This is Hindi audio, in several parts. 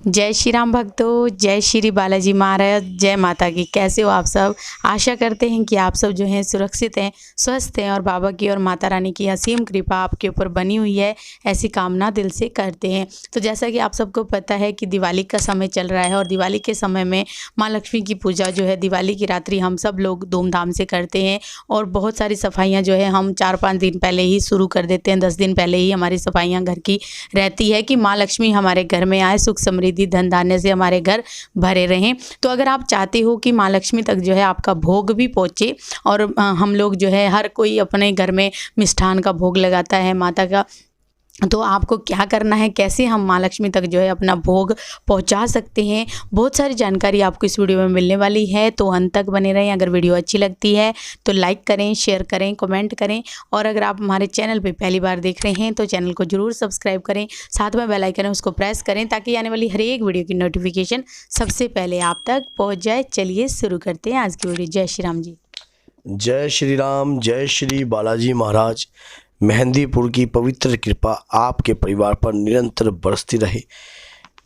जय श्री राम भक्तों, जय श्री बालाजी महाराज, जय माता की। कैसे हो आप सब? आशा करते हैं कि आप सब जो हैं सुरक्षित हैं, स्वस्थ हैं और बाबा की और माता रानी की असीम कृपा आपके ऊपर बनी हुई है, ऐसी कामना दिल से करते हैं। तो जैसा कि आप सबको पता है कि दिवाली का समय चल रहा है और दिवाली के समय में माँ लक्ष्मी की पूजा जो है दिवाली की रात्रि हम सब लोग धूमधाम से करते हैं और बहुत सारी सफाइयाँ जो है हम 4-5 दिन पहले ही शुरू कर देते हैं। 10 दिन पहले ही हमारी सफाइयाँ घर की रहती है कि माँ लक्ष्मी हमारे घर में आए, सुख समृद्धि धन धान्य से हमारे घर भरे रहें। तो अगर आप चाहते हो कि माँ लक्ष्मी तक जो है आपका भोग भी पहुँचे और हम लोग जो है हर कोई अपने घर में मिष्ठान का भोग लगाता है माता का, तो आपको क्या करना है, कैसे हम माँ लक्ष्मी तक जो है अपना भोग पहुंचा सकते हैं, बहुत सारी जानकारी आपको इस वीडियो में मिलने वाली है। तो अंत तक बने रहें। अगर वीडियो अच्छी लगती है तो लाइक करें, शेयर करें, कमेंट करें और अगर आप हमारे चैनल पे पहली बार देख रहे हैं तो चैनल को जरूर सब्सक्राइब करें, साथ में बेल आइकन है उसको प्रेस करें ताकि आने वाली हर एक वीडियो की नोटिफिकेशन सबसे पहले आप तक पहुँच जाए। चलिए शुरू करते हैं आज की वीडियो। जय श्री राम जी। जय श्री राम, जय श्री बालाजी महाराज। मेहंदीपुर की पवित्र कृपा आपके परिवार पर निरंतर बरसती रहे।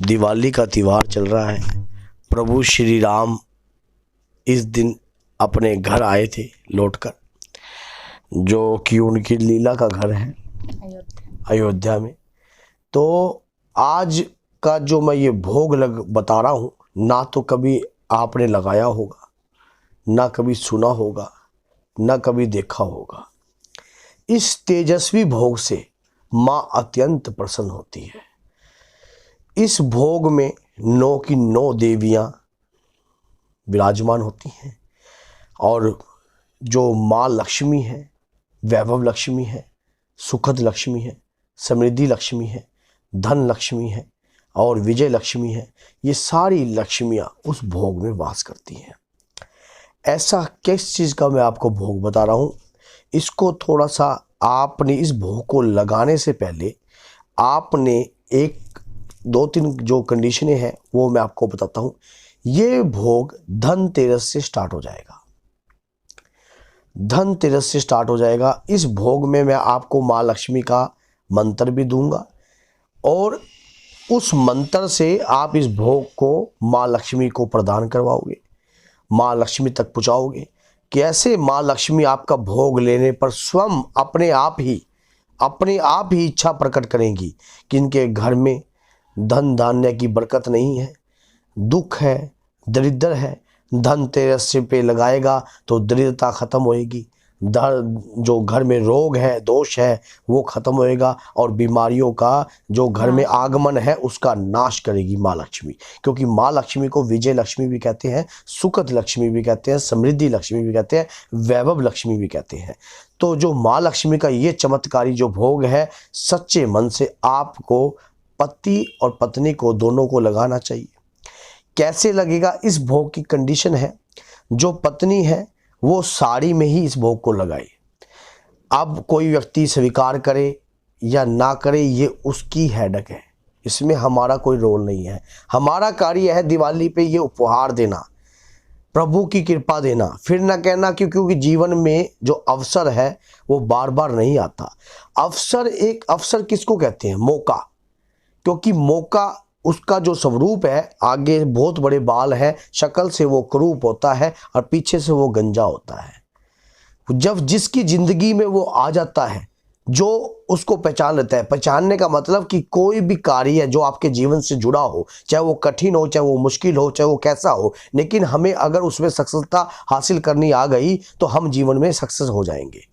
दिवाली का त्यौहार चल रहा है। प्रभु श्री राम इस दिन अपने घर आए थे लौटकर, जो कि उनकी लीला का घर है अयोध्या में। तो आज का जो मैं ये भोग बता रहा हूँ, ना तो कभी आपने लगाया होगा, ना कभी सुना होगा, ना कभी देखा होगा। इस तेजस्वी भोग से माँ अत्यंत प्रसन्न होती है। इस भोग में 9 की 9 देवियाँ विराजमान होती हैं और जो माँ लक्ष्मी है, वैभव लक्ष्मी है, सुखद लक्ष्मी है, समृद्धि लक्ष्मी है, धन लक्ष्मी है और विजय लक्ष्मी है। ये सारी लक्ष्मियाँ उस भोग में वास करती हैं। ऐसा किस चीज़ का मैं आपको भोग बता रहा हूँ, इसको थोड़ा सा आपने इस भोग को लगाने से पहले आपने 1-2-3 जो कंडीशनें हैं वो मैं आपको बताता हूँ। ये भोग धनतेरस से स्टार्ट हो जाएगा। धनतेरस से स्टार्ट हो जाएगा। इस भोग में मैं आपको माँ लक्ष्मी का मंत्र भी दूंगा और उस मंत्र से आप इस भोग को माँ लक्ष्मी को प्रदान करवाओगे, माँ लक्ष्मी तक पहुँचाओगे। कैसे माँ लक्ष्मी आपका भोग लेने पर स्वयं अपने आप ही इच्छा प्रकट करेंगी कि इनके घर में धन धान्य की बरकत नहीं है, दुख है, दरिद्र है। धनतेरस पे लगाएगा तो दरिद्रता खत्म होएगी, जो घर में रोग है, दोष है, वो खत्म होएगा और बीमारियों का जो घर में आगमन है उसका नाश करेगी माँ लक्ष्मी। क्योंकि माँ लक्ष्मी को विजय लक्ष्मी भी कहते हैं, सुखद लक्ष्मी भी कहते हैं, समृद्धि लक्ष्मी भी कहते हैं, वैभव लक्ष्मी भी कहते हैं। तो जो माँ लक्ष्मी का ये चमत्कारी जो भोग है, सच्चे मन से आपको पति और पत्नी को दोनों को लगाना चाहिए। कैसे लगेगा? इस भोग की कंडीशन है, जो पत्नी है वो साड़ी में ही इस भोग को लगाए। अब कोई व्यक्ति स्वीकार करे या ना करे ये उसकी हेडक है, इसमें हमारा कोई रोल नहीं है। हमारा कार्य है दिवाली पे ये उपहार देना, प्रभु की कृपा देना, फिर ना कहना क्योंकि जीवन में जो अवसर है वो बार बार नहीं आता। अवसर किसको कहते हैं? मौका। क्योंकि मौका उसका जो स्वरूप है, आगे बहुत बड़े बाल हैं, शक्ल से वो करूप होता है और पीछे से वो गंजा होता है। जब जिसकी ज़िंदगी में वो आ जाता है, जो उसको पहचान लेता है। पहचानने का मतलब कि कोई भी कार्य है जो आपके जीवन से जुड़ा हो, चाहे वो कठिन हो, चाहे वो मुश्किल हो, चाहे वो कैसा हो, लेकिन हमें अगर उसमें सक्सेसता हासिल करनी आ गई तो हम जीवन में सक्सेस हो जाएंगे।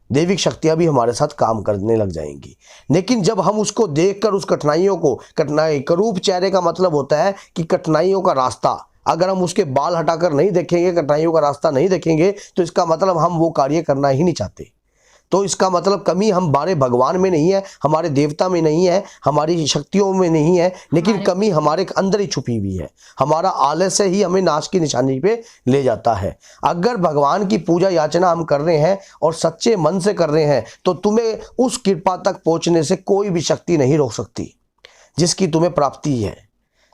दैविक शक्तियाँ भी हमारे साथ काम करने लग जाएंगी। लेकिन जब हम उसको देखकर उस कठिनाई करूप चेहरे का मतलब होता है कि कठिनाइयों का रास्ता, अगर हम उसके बाल हटाकर नहीं देखेंगे, कठिनाइयों का रास्ता नहीं देखेंगे, तो इसका मतलब हम वो कार्य करना ही नहीं चाहते। तो इसका मतलब कमी हमारे भगवान में नहीं है, हमारे देवता में नहीं है, हमारी शक्तियों में नहीं है, लेकिन कमी हमारे अंदर ही छुपी हुई है। हमारा आलस्य ही हमें नाश की निशानी पे ले जाता है। अगर भगवान की पूजा याचना हम कर रहे हैं और सच्चे मन से कर रहे हैं तो तुम्हें उस कृपा तक पहुंचने से कोई भी शक्ति नहीं रोक सकती, जिसकी तुम्हें प्राप्ति है,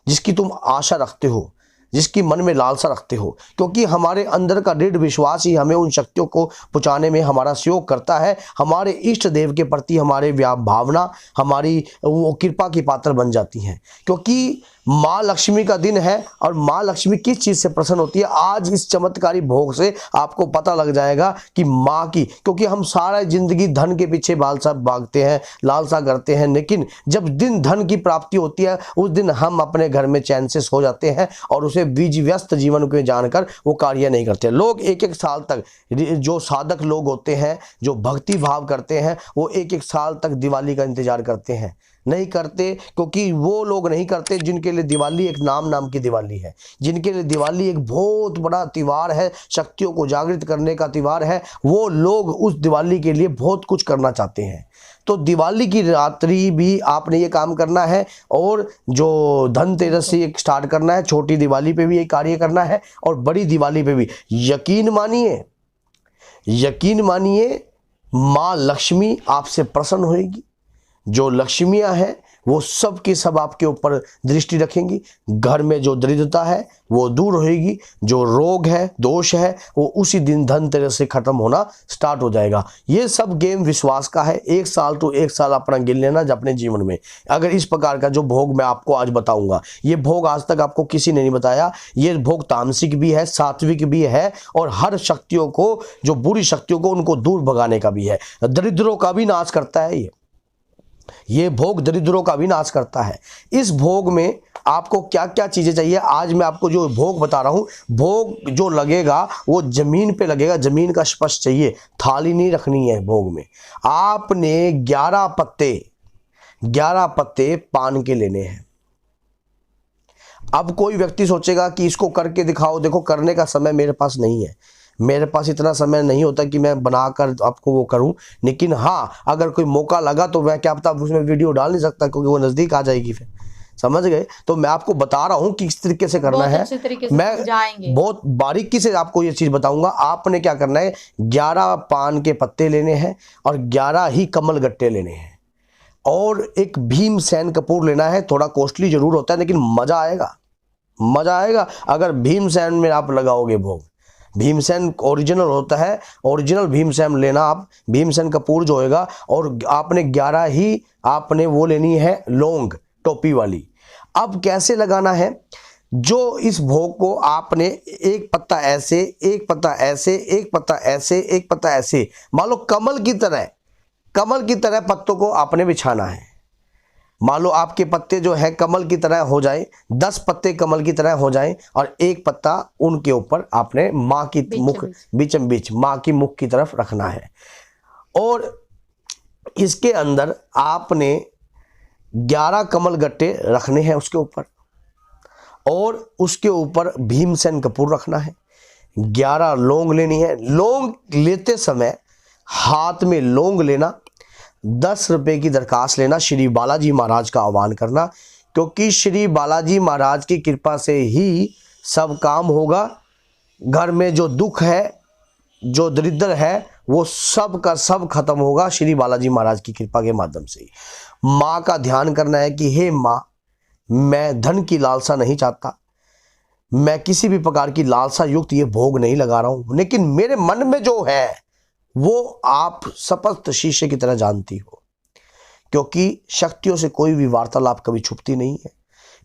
जिसकी तुम आशा रखते हो, जिसकी मन में लालसा रखते हो, क्योंकि हमारे अंदर का दृढ़ विश्वास ही हमें उन शक्तियों को पहुँचाने में हमारा सहयोग करता है। हमारे इष्ट देव के प्रति हमारे भावना हमारी वो कृपा की पात्र बन जाती हैं, क्योंकि माँ लक्ष्मी का दिन है। और माँ लक्ष्मी किस चीज़ से प्रसन्न होती है, आज इस चमत्कारी भोग से आपको पता लग जाएगा कि माँ की, क्योंकि हम सारा जिंदगी धन के पीछे लालसा भागते हैं, लालसा करते हैं, लेकिन जब दिन धन की प्राप्ति होती है उस दिन हम अपने घर में चैन से सो जाते हैं और उसे बीज व्यस्त जीवन को जानकर वो कार्य नहीं करते। लोग एक एक साल तक, जो साधक लोग होते हैं, जो भक्ति भाव करते हैं, वो एक एक साल तक दिवाली का इंतजार करते हैं। नहीं करते, क्योंकि वो लोग नहीं करते जिनके लिए दिवाली एक नाम की दिवाली है, जिनके लिए दिवाली एक बहुत बड़ा त्यौहार है, शक्तियों को जागृत करने का त्यौहार है। वो लोग उस दिवाली के लिए बहुत कुछ करना चाहते हैं। तो दिवाली की रात्रि भी आपने ये काम करना है, और जो धनतेरस से एक स्टार्ट करना है, छोटी दिवाली पे भी ये कार्य करना है और बड़ी दिवाली पे भी। यकीन मानिए माँ लक्ष्मी आपसे प्रसन्न होएगी। जो लक्ष्मियाँ हैं वो सब की सब आपके ऊपर दृष्टि रखेंगी। घर में जो दरिद्रता है वो दूर होएगी, जो रोग है, दोष है, वो उसी दिन धनतेरस से खत्म होना स्टार्ट हो जाएगा। ये सब गेम विश्वास का है। एक साल तो एक साल अपना गिन लेना अपने जीवन में। अगर इस प्रकार का जो भोग मैं आपको आज बताऊंगा, ये भोग आज तक आपको किसी ने नहीं बताया। ये भोग तामसिक भी है, सात्विक भी है, और हर शक्तियों को, जो बुरी शक्तियों को, उनको दूर भगाने का भी है। दरिद्रों का भी नाश करता है ये भोग, दरिद्रों का भी नाश करता है। इस भोग में आपको क्या क्या चीज़ें चाहिए, आज मैं आपको जो भोग बता रहा हूँ, भोग जो लगेगा वो ज़मीन पे लगेगा, ज़मीन का स्पर्श चाहिए, थाली नहीं रखनी है। भोग में आपने 11 पत्ते पान के लेने हैं। अब कोई व्यक्ति सोचेगा कि इसको करके दिखाओ, देखो करने का समय मेरे पास नहीं है, मेरे पास इतना समय नहीं होता कि मैं बनाकर आपको वो करूं। लेकिन हाँ, अगर कोई मौका लगा तो मैं क्या पता उसमें वीडियो डाल नहीं सकता, क्योंकि वो नज़दीक आ जाएगी फिर। समझ गए? तो मैं आपको बता रहा हूं कि किस तरीके से करना है। मैं बहुत बारीकी से आपको ये चीज़ बताऊंगा। आपने क्या करना है, 11 पान के पत्ते लेने हैं और 11 ही कमल गट्टे लेने हैं, और एक भीमसेन कपूर लेना है। थोड़ा कॉस्टली जरूर होता है, लेकिन मज़ा आएगा अगर भीमसेन में आप लगाओगे भोग। भीमसेन ओरिजिनल होता है, ओरिजिनल भीमसेन लेना आप, भीमसेन कपूर जो होएगा। और आपने 11 ही आपने वो लेनी है लौंग, टोपी वाली। अब कैसे लगाना है, जो इस भोग को आपने एक पत्ता ऐसे, एक पत्ता ऐसे, एक पत्ता ऐसे, एक पत्ता ऐसे, मान लो कमल की तरह पत्तों को आपने बिछाना है। मान लो आपके पत्ते जो है कमल की तरह हो जाए, 10 पत्ते कमल की तरह हो जाएं, और एक पत्ता उनके ऊपर आपने माँ की मुख, बीचम बीच माँ की मुख की तरफ रखना है। और इसके अंदर आपने 11 कमल गट्टे रखने हैं उसके ऊपर, और उसके ऊपर भीमसेन कपूर रखना है। 11 लौंग लेनी है। लौंग लेते समय हाथ में लौंग लेना, 10 रुपये की दरखास्त लेना, श्री बालाजी महाराज का आह्वान करना, क्योंकि श्री बालाजी महाराज की कृपा से ही सब काम होगा। घर में जो दुख है, जो दरिद्र है, वो सब का सब खत्म होगा श्री बालाजी महाराज की कृपा के माध्यम से ही। माँ का ध्यान करना है कि हे माँ, मैं धन की लालसा नहीं चाहता, मैं किसी भी प्रकार की लालसा युक्त ये भोग नहीं लगा रहा हूँ, लेकिन मेरे मन में जो है वो आप स्पष्ट शीशे की तरह जानती हो, क्योंकि शक्तियों से कोई भी वार्तालाप कभी छुपती नहीं है।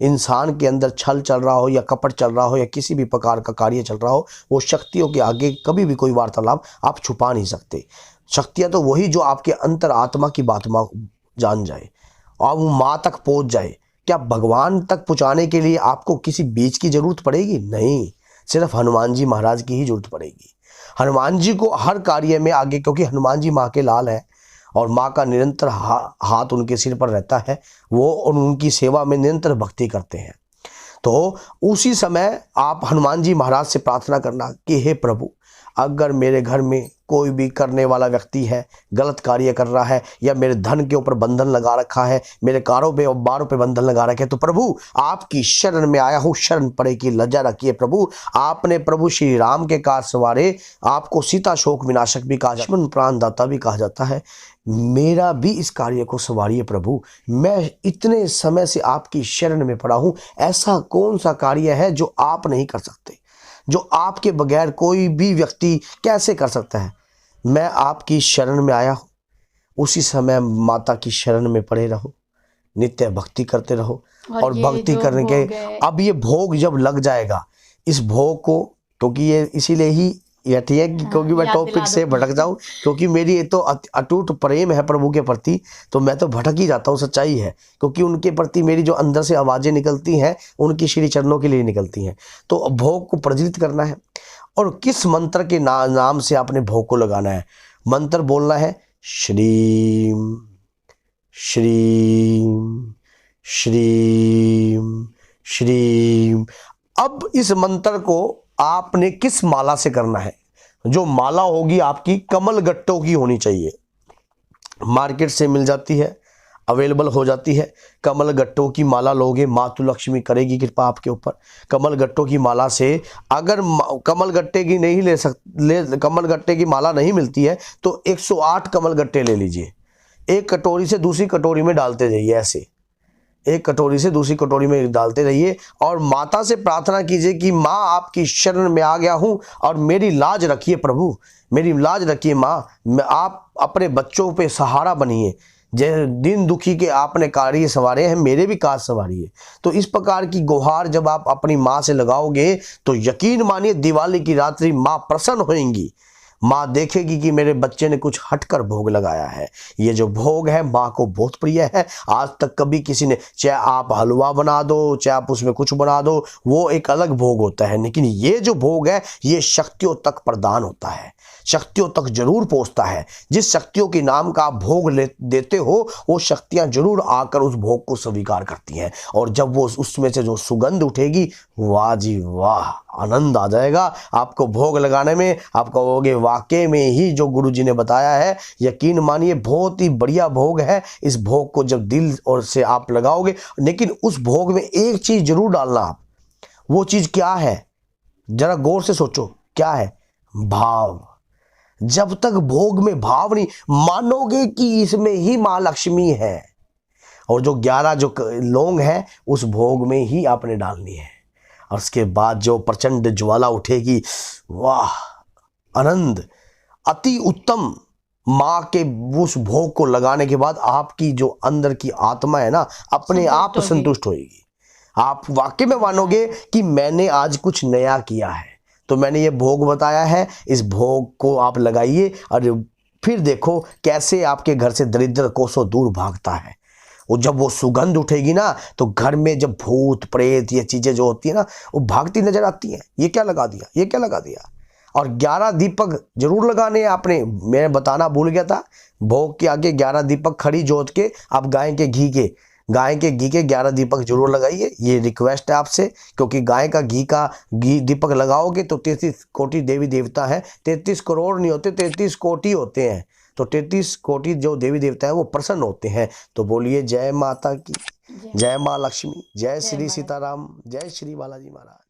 इंसान के अंदर छल चल रहा हो या कपट चल रहा हो या किसी भी प्रकार का कार्य चल रहा हो, वो शक्तियों के आगे कभी भी कोई वार्तालाप आप छुपा नहीं सकते। शक्तियाँ तो वही जो आपके अंतर आत्मा की बात जान जाए और वो माँ तक पहुँच जाए। क्या भगवान तक पहुँचाने के लिए आपको किसी बीज की जरूरत पड़ेगी? नहीं, सिर्फ हनुमान जी महाराज की ही जरूरत पड़ेगी। हनुमान जी को हर कार्य में आगे, क्योंकि हनुमान जी माँ के लाल हैं और माँ का निरंतर हाथ उनके सिर पर रहता है, वो उनकी सेवा में निरंतर भक्ति करते हैं। तो उसी समय आप हनुमान जी महाराज से प्रार्थना करना कि हे प्रभु, अगर मेरे घर में कोई भी करने वाला व्यक्ति है, गलत कार्य कर रहा है, या मेरे धन के ऊपर बंधन लगा रखा है, मेरे कारोबारों पे बंधन लगा रखे, तो प्रभु आपकी शरण में आया हूँ, शरण पड़े की लज्जा रखिए प्रभु। आपने प्रभु श्री राम के कार सवारे, आपको सीता शोक विनाशक भी कहा, लक्ष्मण प्राणदाता भी कहा जाता है। मेरा भी इस कार्य को सवारिए प्रभु। मैं इतने समय से आपकी शरण में पड़ा हूँ, ऐसा कौन सा कार्य है जो आप नहीं कर सकते, जो आपके बगैर कोई भी व्यक्ति कैसे कर सकता है। मैं आपकी शरण में आया हूँ। उसी समय माता की शरण में पड़े रहो, नित्य भक्ति करते रहो, और भक्ति करने के अब ये भोग जब लग जाएगा, इस भोग को, क्योंकि ये इसीलिए ही यही है कि क्योंकि मैं टॉपिक से भटक जाऊं, क्योंकि मेरी ये तो अटूट प्रेम है प्रभु के प्रति, तो मैं तो भटक ही जाता हूँ। सच्चाई है, क्योंकि उनके प्रति मेरी जो अंदर से आवाज़ें निकलती हैं, उनकी श्री चरणों के लिए निकलती हैं। तो भोग को प्रज्वलित करना है, और किस मंत्र के नाम से आपने भोग को लगाना है। मंत्र बोलना है श्रीम श्रीम श्रीम श्रीम। अब इस मंत्र को आपने किस माला से करना है? जो माला होगी आपकी कमल गट्टों की होनी चाहिए। मार्केट से मिल जाती है, अवेलेबल हो जाती है। कमल गट्टों की माला लोगे, मातु लक्ष्मी करेगी कृपा आपके ऊपर। कमल गट्टों की माला से, अगर कमल गट्टे की नहीं कमल गट्टे की माला नहीं मिलती है तो 108 कमल गट्टे ले लीजिए। एक कटोरी से दूसरी कटोरी में डालते जाइए, ऐसे एक कटोरी से दूसरी कटोरी में डालते रहिए, और माता से प्रार्थना कीजिए कि माँ आपकी शरण में आ गया हूँ और मेरी लाज रखिए प्रभु, मेरी लाज रखिए माँ। आप अपने बच्चों पे सहारा बनिए। जय दिन दुखी के आपने कार्य संवारे हैं, मेरे भी कार्य संवारिए। तो इस प्रकार की गुहार जब आप अपनी माँ से लगाओगे तो यकीन मानिए दिवाली की रात्रि माँ प्रसन्न होंगी। माँ देखेगी कि मेरे बच्चे ने कुछ हटकर भोग लगाया है। ये जो भोग है माँ को बहुत प्रिय है। आज तक कभी किसी ने, चाहे आप हलवा बना दो, चाहे आप उसमें कुछ बना दो, वो एक अलग भोग होता है, लेकिन ये जो भोग है ये शक्तियों तक प्रदान होता है, शक्तियों तक जरूर पहुंचता है। जिस शक्तियों के नाम का आप भोग देते हो, वो शक्तियां जरूर आकर उस भोग को स्वीकार करती हैं, और जब वो उसमें से जो सुगंध उठेगी, वाह जी वाह, आनंद आ जाएगा आपको भोग लगाने में। आप कहोगे वाकई में ही जो गुरु जी ने बताया है, यकीन मानिए बहुत ही बढ़िया भोग है। इस भोग को जब दिल और से आप लगाओगे, लेकिन उस भोग में एक चीज जरूर डालना आप। वो चीज क्या है, जरा गौर से सोचो, क्या है? भाव। जब तक भोग में भाव नहीं, मानोगे कि इसमें ही माँ लक्ष्मी है, और जो 11 जो लौंग है उस भोग में ही आपने डालनी है, और उसके बाद जो प्रचंड ज्वाला उठेगी, वाह आनंद, अति उत्तम। माँ के उस भोग को लगाने के बाद आपकी जो अंदर की आत्मा है ना, अपने आप संतुष्ट होगी। आप वाकई में मानोगे कि मैंने आज कुछ नया किया है। तो मैंने ये भोग बताया है, इस भोग को आप लगाइए, और फिर देखो कैसे आपके घर से दरिद्र कोसों दूर भागता है। और जब वो सुगंध उठेगी ना, तो घर में जब भूत प्रेत ये चीज़ें जो होती है ना, वो भागती नजर आती हैं। ये क्या लगा दिया, ये क्या लगा दिया। और 11 दीपक जरूर लगाने हैं आपने, मैं बताना भूल गया था। भोग के आगे 11 दीपक खड़ी जोत के आप गाय के घी के 11 दीपक जरूर लगाइए। ये रिक्वेस्ट है आपसे, क्योंकि गाय का घी दीपक लगाओगे तो 33 कोटि देवी देवता है। 33 करोड़ नहीं होते, 33 कोटि होते हैं। तो 33 कोटि जो देवी देवता है वो प्रसन्न होते हैं। तो बोलिए जय माता की, जय माँ लक्ष्मी, जय श्री सीताराम, जय श्री बालाजी महाराज।